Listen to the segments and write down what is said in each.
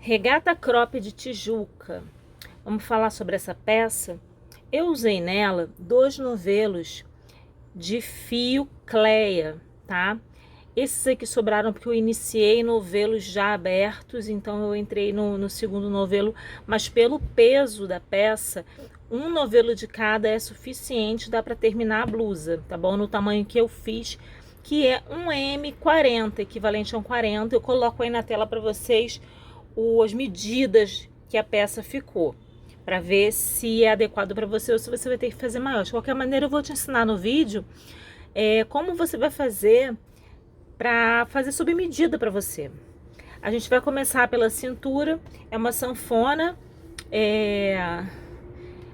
Regata Crop de Tijuca. Vamos falar sobre essa peça. Eu usei nela 2 novelos de fio Cleia, tá? Esses aqui sobraram porque eu iniciei novelos já abertos, então eu entrei no segundo novelo, mas pelo peso da peça, um novelo de cada é suficiente, dá para terminar a blusa, tá bom? No tamanho que eu fiz, que é um M40, equivalente a um 40. Eu coloco aí na tela para vocês as medidas que a peça ficou, para ver se é adequado para você ou se você vai ter que fazer maior. De qualquer maneira, eu vou te ensinar no vídeo como você vai fazer para fazer sob medida para você. A gente vai começar pela cintura, é uma sanfona,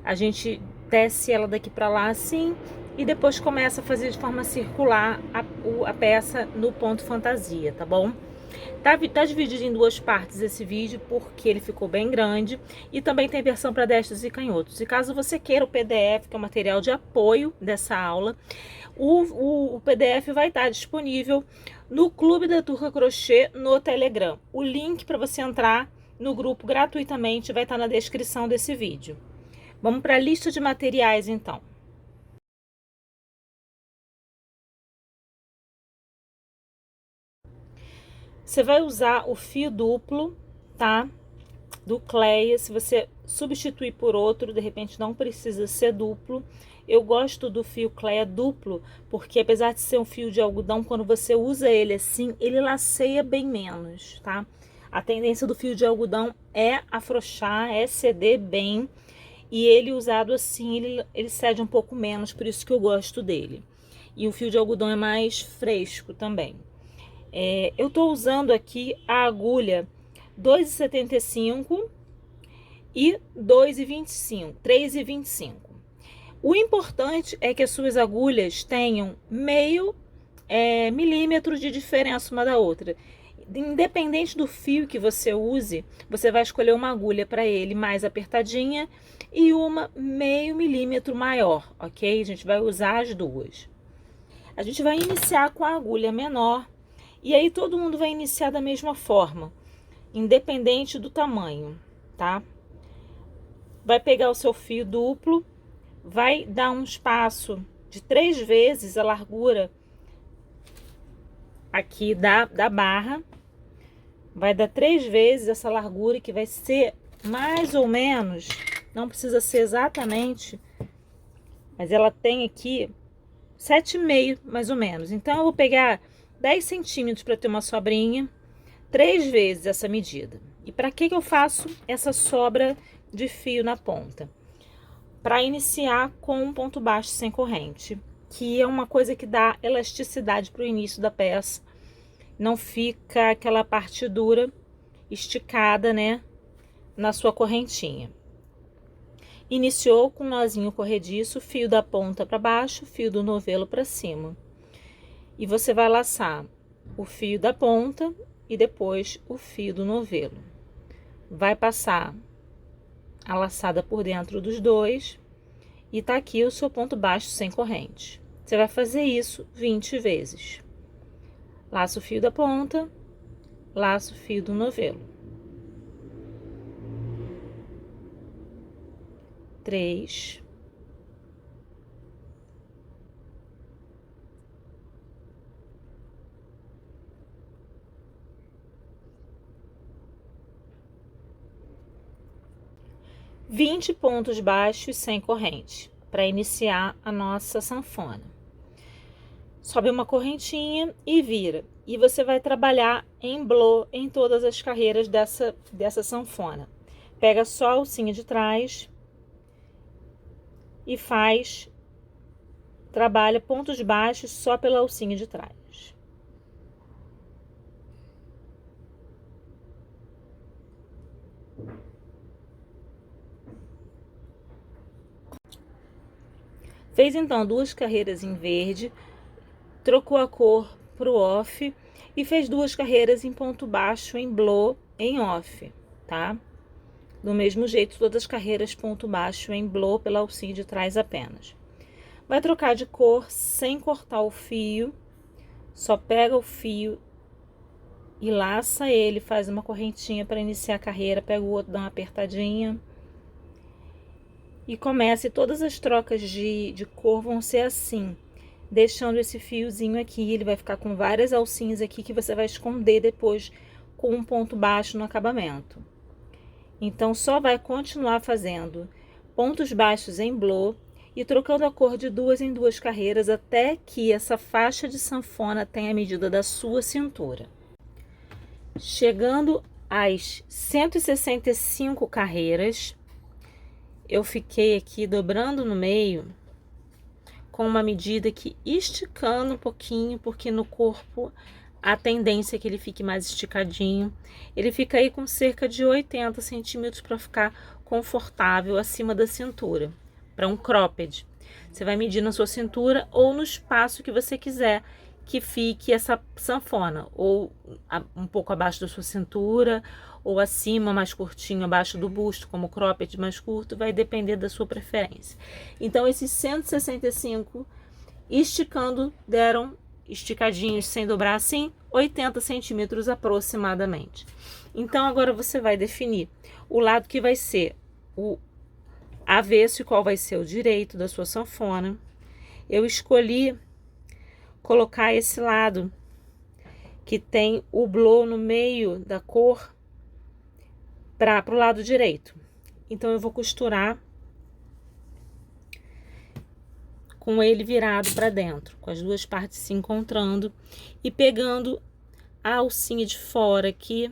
a gente desce ela daqui para lá assim e depois começa a fazer de forma circular a peça no ponto fantasia, tá bom? Tá dividido em 2 partes esse vídeo porque ele ficou bem grande e também tem versão para destros e canhotos. E caso você queira o PDF, que é o material de apoio dessa aula, o PDF vai estar disponível no Clube da Turca Crochê no Telegram. O link para você entrar no grupo gratuitamente vai estar na descrição desse vídeo. Vamos para a lista de materiais então. Você vai usar o fio duplo, tá? Do Cleia. Se você substituir por outro, de repente não precisa ser duplo. Eu gosto do fio Cleia duplo, porque apesar de ser um fio de algodão, quando você usa ele assim, ele laceia bem menos, tá? A tendência do fio de algodão é afrouxar, é ceder bem, e ele usado assim, ele cede um pouco menos, por isso que eu gosto dele. E o fio de algodão é mais fresco também. Eu tô usando aqui a agulha 2,75 e 2,25, 3,25. O importante é que as suas agulhas tenham meio milímetro de diferença uma da outra. Independente do fio que você use, você vai escolher uma agulha para ele mais apertadinha e uma meio milímetro maior, ok? A gente vai usar as duas. A gente vai iniciar com a agulha menor e aí todo mundo vai iniciar da mesma forma, independente do tamanho, tá? Vai pegar o seu fio duplo, vai dar um espaço de 3 vezes a largura aqui da barra, vai dar 3 vezes essa largura, que vai ser mais ou menos, não precisa ser exatamente, mas ela tem aqui 7,5 mais ou menos. Então eu vou pegar 10 centímetros para ter uma sobrinha, 3 vezes essa medida. E para que eu faço essa sobra de fio na ponta? Para iniciar com um ponto baixo sem corrente, que é uma coisa que dá elasticidade para o início da peça. Não fica aquela parte dura, esticada, né, na sua correntinha. Iniciou com um nozinho corrediço, fio da ponta para baixo, fio do novelo para cima. E você vai laçar o fio da ponta e depois o fio do novelo. Vai passar a laçada por dentro dos dois e tá aqui o seu ponto baixo sem corrente. Você vai fazer isso 20 vezes. Laço o fio da ponta, laço o fio do novelo. 3, 20 pontos baixos sem corrente, para iniciar a nossa sanfona. Sobe uma correntinha e vira. E você vai trabalhar em blow em todas as carreiras dessa sanfona. Pega só a alcinha de trás e trabalha pontos baixos só pela alcinha de trás. Fez então 2 carreiras em verde, trocou a cor pro off e fez 2 carreiras em ponto baixo em blow em off, tá? Do mesmo jeito, todas as carreiras ponto baixo em blow pela alcinha de trás apenas. Vai trocar de cor sem cortar o fio, só pega o fio e laça ele, faz uma correntinha para iniciar a carreira, pega o outro, dá uma apertadinha e começa. E todas as trocas de cor vão ser assim, deixando esse fiozinho aqui. Ele vai ficar com várias alcinhas aqui que você vai esconder depois com um ponto baixo no acabamento. Então só vai continuar fazendo pontos baixos em blow e trocando a cor de 2 em 2 carreiras até que essa faixa de sanfona tenha a medida da sua cintura. Chegando às 165 carreiras, eu fiquei aqui dobrando no meio com uma medida que esticando um pouquinho, porque no corpo a tendência é que ele fique mais esticadinho. Ele fica aí com cerca de 80 centímetros para ficar confortável acima da cintura, para um cropped. Você vai medir na sua cintura ou no espaço que você quiser que fique essa sanfona, ou um pouco abaixo da sua cintura, ou acima, mais curtinho, abaixo do busto, como cropped mais curto, vai depender da sua preferência. Então, esses 165 esticando deram, esticadinhos sem dobrar assim, 80 centímetros aproximadamente. Então, agora você vai definir o lado que vai ser o avesso e qual vai ser o direito da sua sanfona. Eu escolhi colocar esse lado que tem o blow no meio da cor para o lado direito. Então, eu vou costurar com ele virado para dentro, com as duas partes se encontrando e pegando a alcinha de fora aqui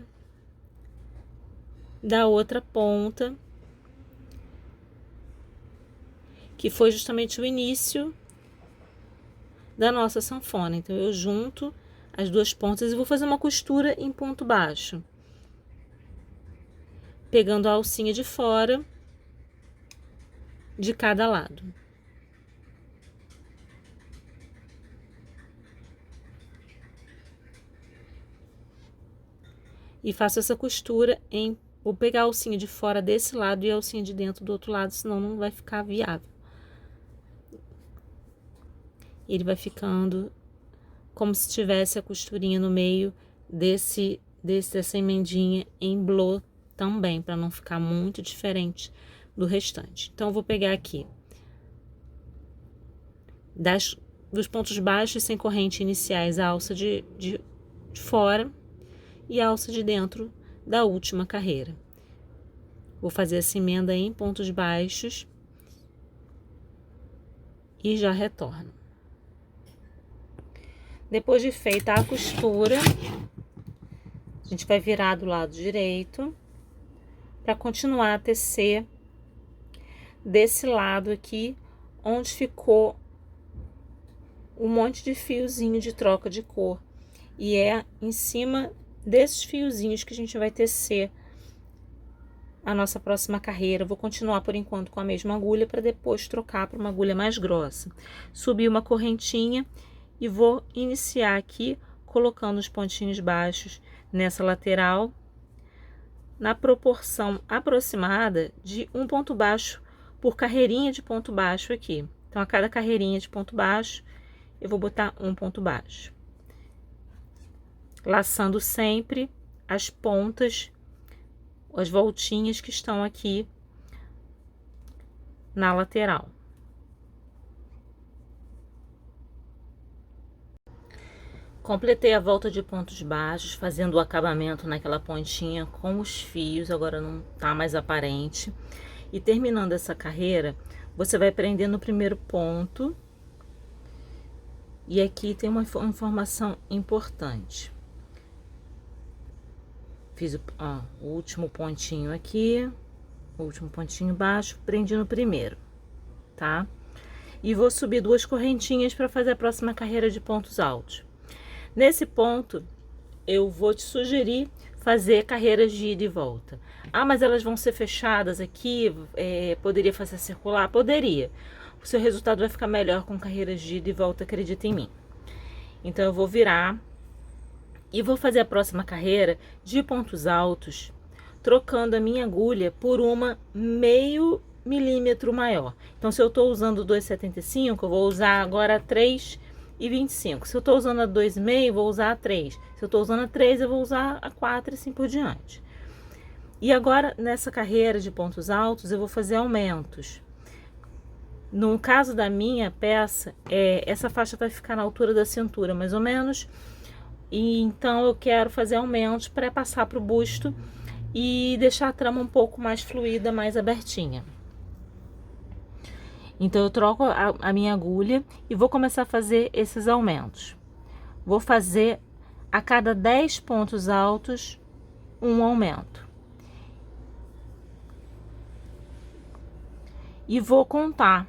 da outra ponta, que foi justamente o início da nossa sanfona. Então, eu junto as duas pontas e vou fazer uma costura em ponto baixo, pegando a alcinha de fora de cada lado. E faço essa costura em... Vou pegar a alcinha de fora desse lado e a alcinha de dentro do outro lado, senão não vai ficar viável. Ele vai ficando como se tivesse a costurinha no meio dessa emendinha em blow também, para não ficar muito diferente do restante. Então, eu vou pegar aqui dos pontos baixos sem corrente iniciais, a alça de fora e a alça de dentro da última carreira. Vou fazer essa emenda em pontos baixos e já retorno. Depois de feita a costura, a gente vai virar do lado direito para continuar a tecer desse lado aqui, onde ficou um monte de fiozinho de troca de cor. E é em cima desses fiozinhos que a gente vai tecer a nossa próxima carreira. Eu vou continuar por enquanto com a mesma agulha para depois trocar para uma agulha mais grossa. Subi uma correntinha e vou iniciar aqui colocando os pontinhos baixos nessa lateral na proporção aproximada de um ponto baixo por carreirinha de ponto baixo aqui. Então, a cada carreirinha de ponto baixo, eu vou botar um ponto baixo, laçando sempre as pontas, as voltinhas que estão aqui na lateral. Completei a volta de pontos baixos, fazendo o acabamento naquela pontinha com os fios, agora não tá mais aparente. E terminando essa carreira, você vai prender no primeiro ponto. E aqui tem uma informação importante. Fiz o último pontinho aqui, o último pontinho baixo, prendi no primeiro, tá? E vou subir duas correntinhas para fazer a próxima carreira de pontos altos. Nesse ponto, eu vou te sugerir fazer carreiras de ida e volta. Ah, mas elas vão ser fechadas aqui, poderia fazer circular? Poderia. O seu resultado vai ficar melhor com carreiras de ida e volta, acredita em mim. Então, eu vou virar e vou fazer a próxima carreira de pontos altos, trocando a minha agulha por uma meio milímetro maior. Então, se eu estou usando 2,75, eu vou usar agora 3,5 e 25. Se eu tô usando a 2,5, vou usar a 3. Se eu tô usando a 3, eu vou usar a 4 e assim por diante. E agora, nessa carreira de pontos altos, eu vou fazer aumentos. No caso da minha peça, essa faixa vai ficar na altura da cintura, mais ou menos. E então eu quero fazer aumentos para passar para o busto e deixar a trama um pouco mais fluida, mais abertinha. Então eu troco a minha agulha e vou começar a fazer esses aumentos. Vou fazer a cada 10 pontos altos um aumento. E vou contar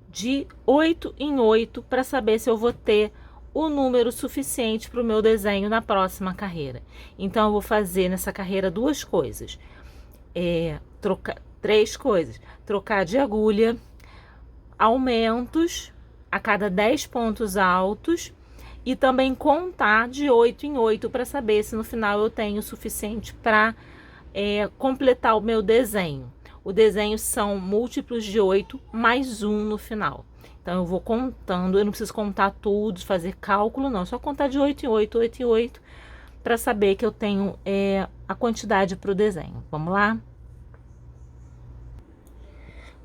de 8 em 8 para saber se eu vou ter o número suficiente para o meu desenho na próxima carreira. Então eu vou fazer nessa carreira duas coisas. Três coisas. Trocar de agulha, aumentos a cada 10 pontos altos e também contar de 8 em 8 para saber se no final eu tenho o suficiente para completar o meu desenho. O desenho são múltiplos de 8 mais 1 no final. Então eu vou contando, eu não preciso contar tudo, fazer cálculo não, só contar de 8 em 8, 8 em 8 para saber que eu tenho a quantidade para o desenho. Vamos lá?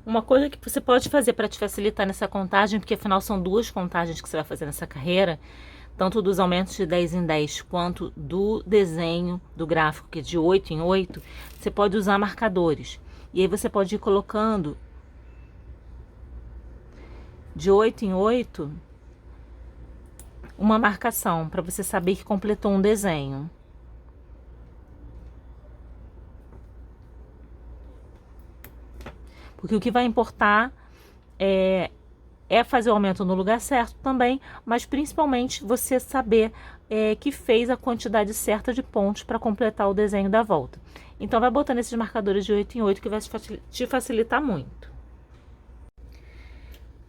Uma coisa que você pode fazer para te facilitar nessa contagem, porque afinal são duas contagens que você vai fazer nessa carreira, tanto dos aumentos de 10 em 10 quanto do desenho do gráfico, que é de 8 em 8, você pode usar marcadores. E aí você pode ir colocando de 8 em 8 uma marcação para você saber que completou um desenho. Porque o que vai importar é fazer o aumento no lugar certo também, mas principalmente você saber que fez a quantidade certa de pontos para completar o desenho da volta. Então vai botando esses marcadores de 8 em 8 que vai te facilitar muito.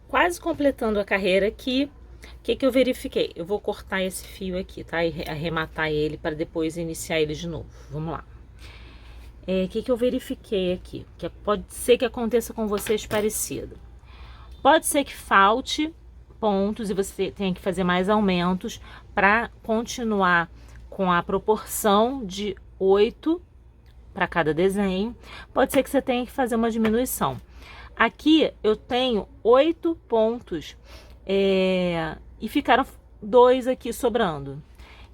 Quase completando a carreira aqui, o que eu verifiquei? Eu vou cortar esse fio aqui, tá? E arrematar ele para depois iniciar ele de novo. Vamos lá. O que eu verifiquei aqui? Que pode ser que aconteça com vocês parecido. Pode ser que falte pontos e você tenha que fazer mais aumentos para continuar com a proporção de 8 para cada desenho. Pode ser que você tenha que fazer uma diminuição. Aqui eu tenho 8 pontos e ficaram 2 aqui sobrando.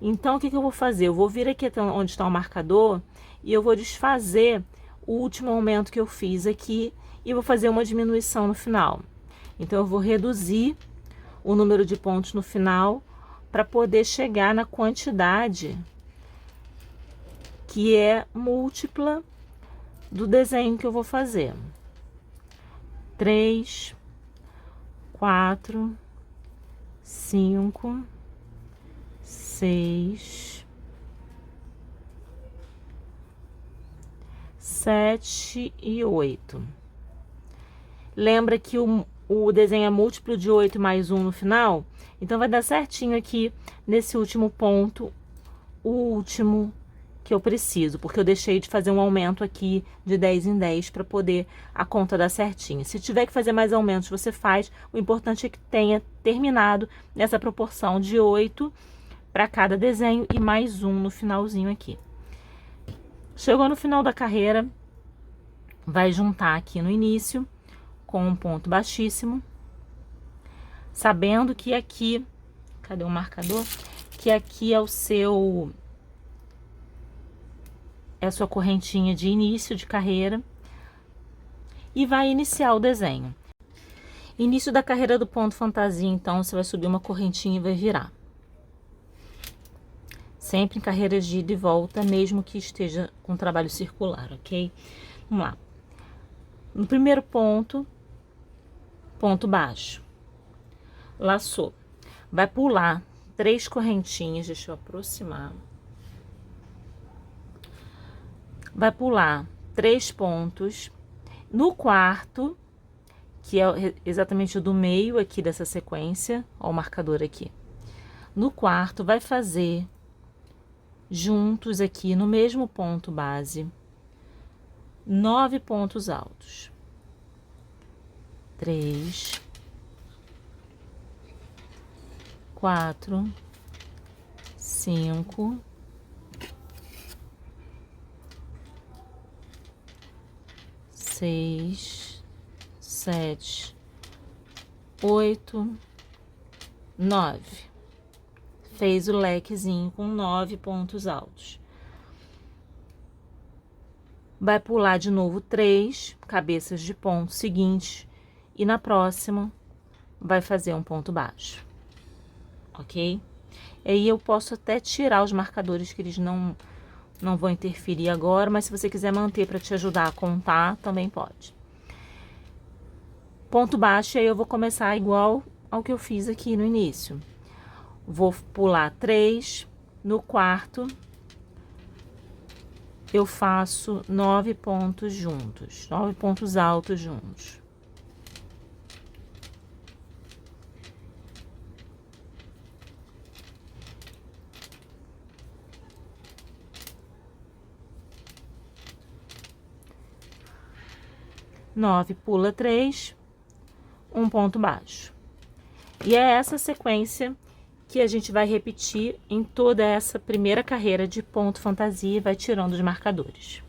Então o que eu vou fazer? Eu vou vir aqui até onde está o marcador e eu vou desfazer o último aumento que eu fiz aqui e vou fazer uma diminuição no final. Então eu vou reduzir o número de pontos no final para poder chegar na quantidade que é múltipla do desenho que eu vou fazer. 3, 4, 5, 6, 7 e 8. Lembra que o desenho é múltiplo de 8 mais 1 no final? Então vai dar certinho aqui nesse último ponto, o último que eu preciso, porque eu deixei de fazer um aumento aqui de 10 em 10 para poder a conta dar certinho. Se tiver que fazer mais aumentos, você faz. O importante é que tenha terminado nessa proporção de 8 para cada desenho e mais um no finalzinho aqui. Chegou no final da carreira, vai juntar aqui no início com um ponto baixíssimo, sabendo que aqui, cadê o marcador? Que aqui é a sua correntinha de início de carreira e vai iniciar o desenho. Início da carreira do ponto fantasia, então, você vai subir uma correntinha e vai virar. Sempre em carreiras de ida e volta, mesmo que esteja com trabalho circular, ok? Vamos lá. No primeiro ponto, ponto baixo, laçou. Vai pular 3 correntinhas, deixa eu aproximar. Vai pular 3 pontos. No quarto, que é exatamente o do meio aqui dessa sequência, ó o marcador aqui. No quarto, vai fazer juntos aqui no mesmo ponto base, 9 pontos altos. 3, 4, 5, 6, 7, 8, 9. Fez o lequezinho com 9 pontos altos. Vai pular de novo 3 cabeças de ponto seguintes e na próxima vai fazer um ponto baixo, ok? E aí eu posso até tirar os marcadores, que eles não vão interferir agora, mas se você quiser manter para te ajudar a contar, também pode. Ponto baixo, aí eu vou começar igual ao que eu fiz aqui no início. Vou pular 3, no quarto eu faço 9 pontos juntos, 9 pontos altos juntos. Nove, pula 3, um ponto baixo. E é essa sequência que a gente vai repetir em toda essa primeira carreira de ponto fantasia e vai tirando os marcadores.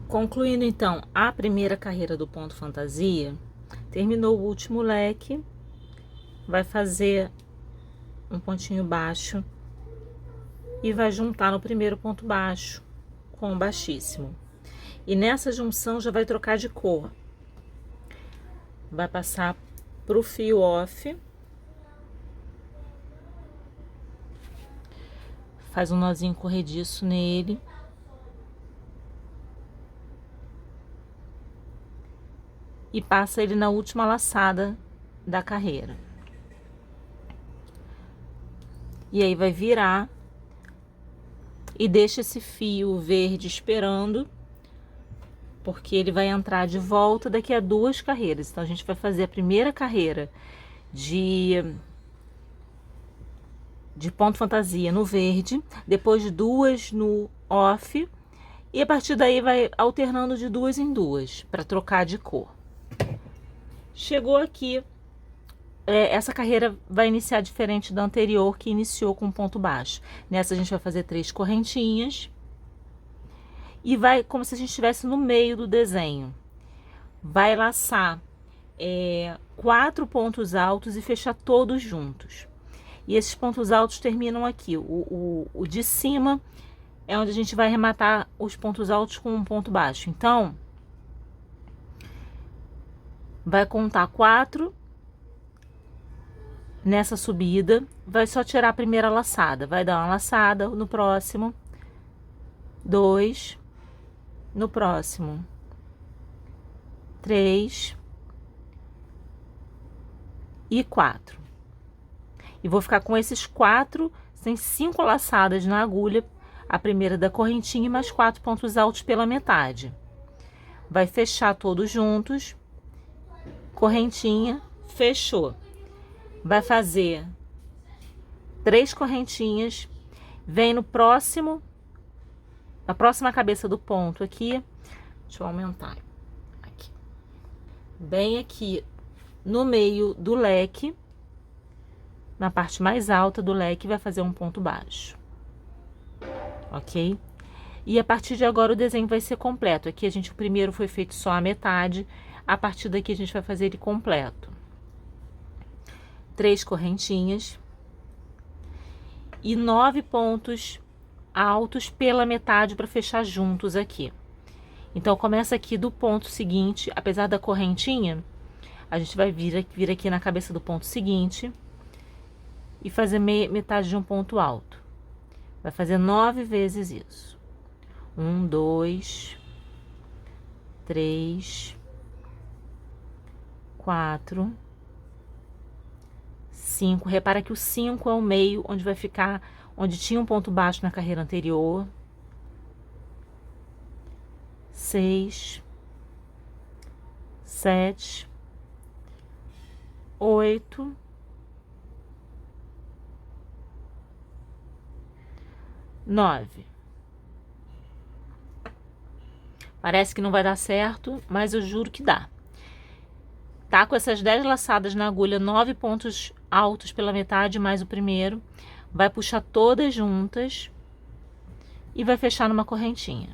Concluindo então a primeira carreira do ponto fantasia, terminou o último leque, vai fazer um pontinho baixo e vai juntar no primeiro ponto baixo com o baixíssimo. E nessa junção já vai trocar de cor. Vai passar pro fio off. Faz um nozinho corrediço nele. E passa ele na última laçada da carreira. E aí vai virar e deixa esse fio verde esperando, porque ele vai entrar de volta daqui a 2 carreiras. Então a gente vai fazer a primeira carreira de ponto fantasia no verde, depois 2 no off, e a partir daí vai alternando de 2 em 2 para trocar de cor. Chegou aqui, essa carreira vai iniciar diferente da anterior, que iniciou com ponto baixo. Nessa a gente vai fazer 3 correntinhas e vai como se a gente estivesse no meio do desenho. Vai laçar 4 pontos altos e fechar todos juntos. E esses pontos altos terminam aqui. O de cima é onde a gente vai arrematar os pontos altos com um ponto baixo. Então, vai contar 4 nessa subida. Vai só tirar a primeira laçada. Vai dar uma laçada no próximo. 2. No próximo. 3. E 4. E vou ficar com esses 4, tem 5 laçadas na agulha, a primeira da correntinha e mais 4 pontos altos pela metade. Vai fechar todos juntos, correntinha, fechou. Vai fazer 3 correntinhas, vem no próximo, na próxima cabeça do ponto aqui, deixa eu aumentar aqui, bem aqui no meio do leque, na parte mais alta do leque, vai fazer um ponto baixo, ok? E a partir de agora o desenho vai ser completo. Aqui o primeiro foi feito só a metade, a partir daqui a gente vai fazer ele completo. 3 correntinhas e 9 pontos altos pela metade para fechar juntos aqui. Então começa aqui do ponto seguinte, apesar da correntinha, a gente vai vir aqui na cabeça do ponto seguinte e fazer metade de um ponto alto. Vai fazer 9 vezes isso. 1, 2, 3, 4, 5. Repara que o 5 é o meio onde vai ficar, onde tinha um ponto baixo na carreira anterior. 6, 7, 8, 9. Parece que não vai dar certo, mas eu juro que dá. Tá com essas 10 laçadas na agulha, 9 pontos altos pela metade mais o primeiro. Vai puxar todas juntas e vai fechar numa correntinha.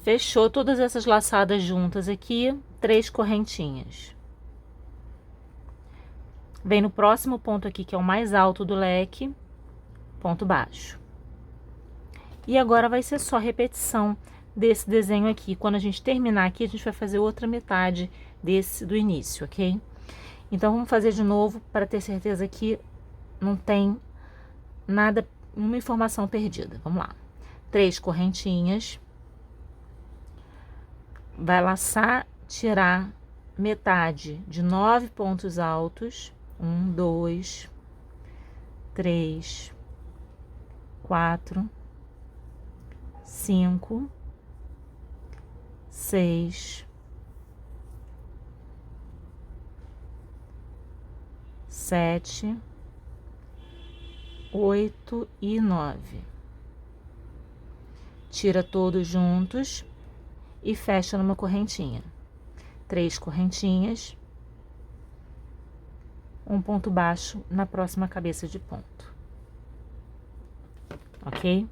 Fechou todas essas laçadas juntas aqui, 3 correntinhas. Vem no próximo ponto aqui, que é o mais alto do leque, ponto baixo. E agora vai ser só repetição desse desenho aqui. Quando a gente terminar aqui, a gente vai fazer outra metade desse do início, ok? Então, vamos fazer de novo para ter certeza que não tem nada, nenhuma informação perdida. Vamos lá. 3 correntinhas. Vai laçar, tirar metade de 9 pontos altos. 1, 2, 3, 4, 5, 6, 7, 8 e 9. Tira todos juntos e fecha numa correntinha. 3 correntinhas, um ponto baixo na próxima cabeça de ponto. Ok?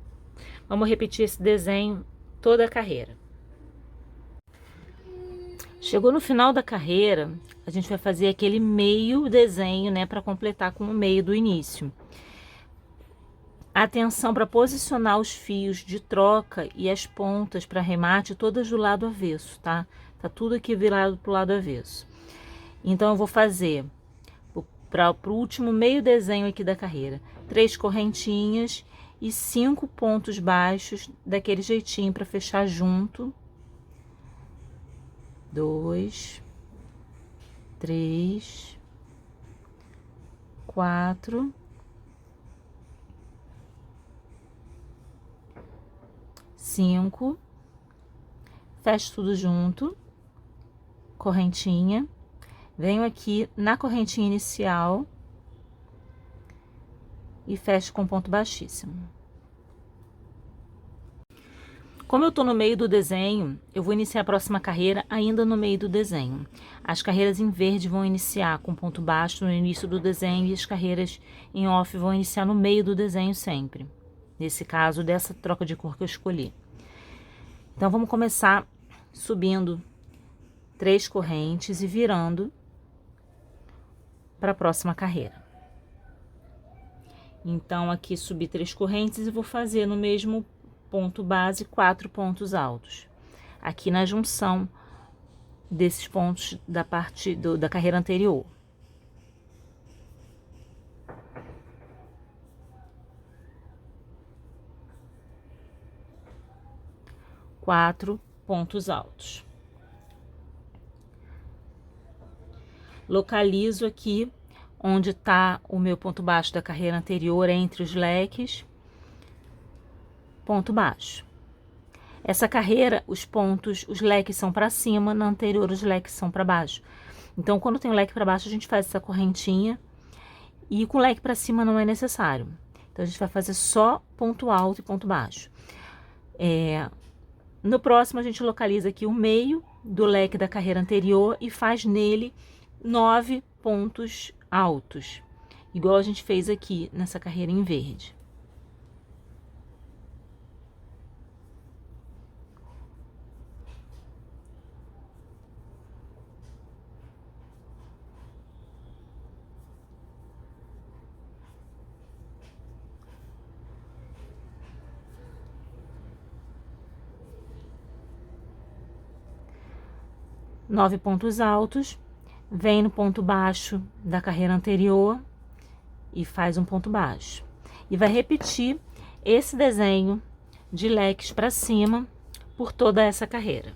Vamos repetir esse desenho toda a carreira. Chegou no final da carreira, a gente vai fazer aquele meio desenho, né, para completar com o meio do início. Atenção para posicionar os fios de troca e as pontas para remate todas do lado avesso, tá? Tá tudo aqui virado pro lado avesso. Então, eu vou fazer para o último meio desenho aqui da carreira, 3 correntinhas e 5 pontos baixos daquele jeitinho para fechar junto. 2, 3, 4, 5, fecho tudo junto, correntinha, venho aqui na correntinha inicial e fecho com ponto baixíssimo. Como eu tô no meio do desenho, eu vou iniciar a próxima carreira ainda no meio do desenho. As carreiras em verde vão iniciar com ponto baixo no início do desenho e as carreiras em off vão iniciar no meio do desenho sempre. Nesse caso, dessa troca de cor que eu escolhi. Então, vamos começar subindo 3 correntes e virando para a próxima carreira. Então, aqui subi 3 correntes e vou fazer no mesmo ponto base 4 pontos altos. Aqui na junção desses pontos da parte da carreira anterior. Quatro pontos altos. Localizo aqui onde está o meu ponto baixo da carreira anterior entre os leques. Ponto baixo. Essa carreira, os leques são para cima, na anterior os leques são para baixo. Então, quando tem o leque para baixo, a gente faz essa correntinha e com o leque para cima não é necessário. Então, a gente vai fazer só ponto alto e ponto baixo. No próximo, a gente localiza aqui o meio do leque da carreira anterior e faz nele 9 pontos altos, igual a gente fez aqui nessa carreira em verde. Nove pontos altos, vem no ponto baixo da carreira anterior e faz um ponto baixo. E vai repetir esse desenho de leques para cima por toda essa carreira.